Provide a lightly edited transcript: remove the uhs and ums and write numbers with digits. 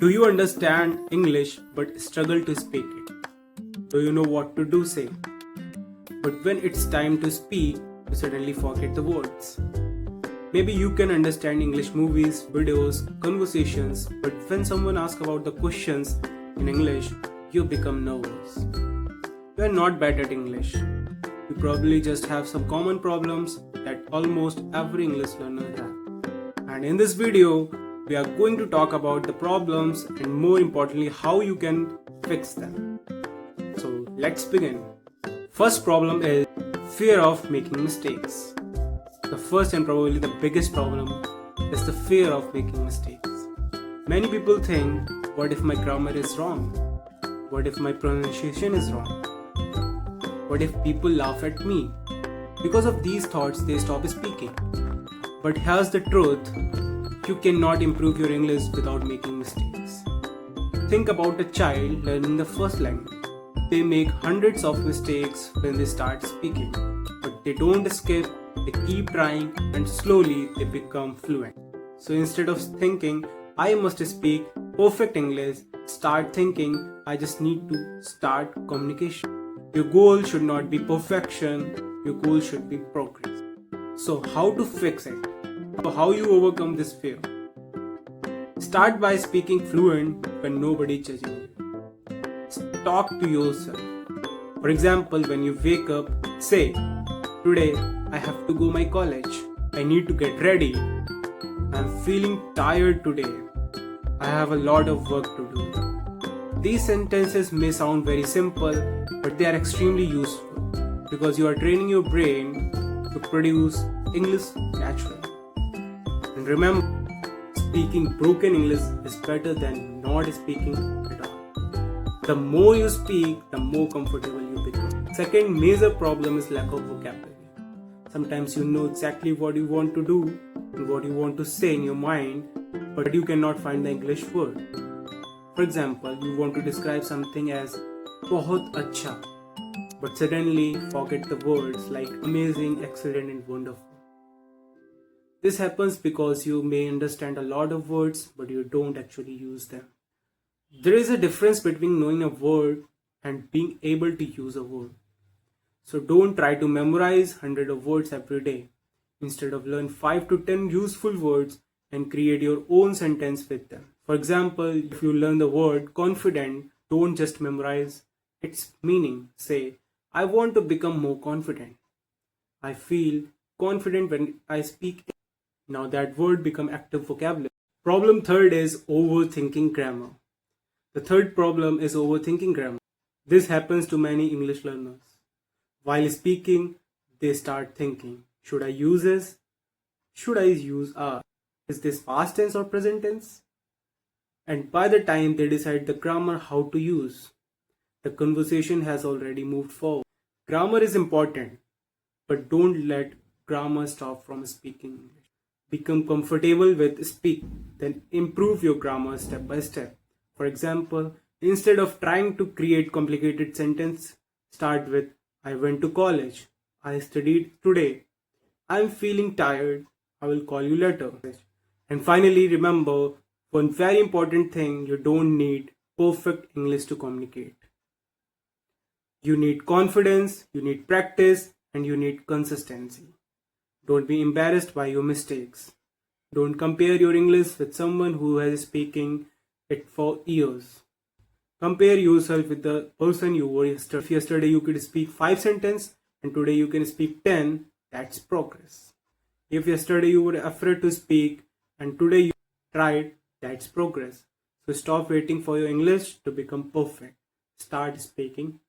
Do you understand English but struggle to speak it? Do you know what to do say? But when it's time to speak, you suddenly forget the words. Maybe you can understand English movies, videos, conversations, but when someone asks about the questions in English, you become nervous. You are not bad at English. You probably just have some common problems that almost every English learner has. And in this video, we are going to talk about the problems and more importantly how you can fix them. So let's begin. First problem is fear of making mistakes. The first and probably the biggest problem is the fear of making mistakes. Many people think, what if my grammar is wrong? What if my pronunciation is wrong? What if people laugh at me? Because of these thoughts, they stop speaking. But here's the truth. You cannot improve your English without making mistakes. Think about a child learning the first language. They make hundreds of mistakes when they start speaking, but they don't skip, they keep trying and slowly they become fluent. So instead of thinking, I must speak perfect English, start thinking, I just need to start communication. Your goal should not be perfection, your goal should be progress. So how to fix it? How you overcome this fear? Start by speaking fluent when nobody judging you. Talk to yourself. For example, when you wake up, say, today I have to go my college. I need to get ready. I'm feeling tired today. I have a lot of work to do. These sentences may sound very simple, but they are extremely useful because you are training your brain to produce English naturally. And remember, speaking broken English is better than not speaking at all. The more you speak, the more comfortable you become. Second major problem is lack of vocabulary. Sometimes you know exactly what you want to do and what you want to say in your mind, but you cannot find the English word. For example, you want to describe something as बहुत अच्छा, but suddenly forget the words like amazing, excellent and wonderful. This happens because you may understand a lot of words, but you don't actually use them. There is a difference between knowing a word and being able to use a word. So don't try to memorize hundreds of words every day. Instead of learn 5 to 10 useful words and create your own sentence with them. For example, if you learn the word confident, don't just memorize its meaning. Say, I want to become more confident. I feel confident when I speak. Now that word become active vocabulary. Problem third is overthinking grammar. The third problem is overthinking grammar. This happens to many English learners. While speaking, they start thinking, should I use this? Should I use are? Is this past tense or present tense? And by the time they decide the grammar how to use, the conversation has already moved forward. Grammar is important, but don't let grammar stop from speaking English. Become comfortable with speak, then improve your grammar step by step. For example, instead of trying to create complicated sentence, start with I went to college. I studied today. I'm feeling tired. I will call you later. And finally, remember one very important thing, you don't need perfect English to communicate. You need confidence, you need practice, and you need consistency. Don't be embarrassed by your mistakes. Don't compare your English with someone who has speaking it for years. Compare yourself with the person you were yesterday. If yesterday you could speak 5 sentences and today you can speak 10, that's progress. If yesterday you were afraid to speak and today you tried, that's progress. So stop waiting for your English to become perfect. Start speaking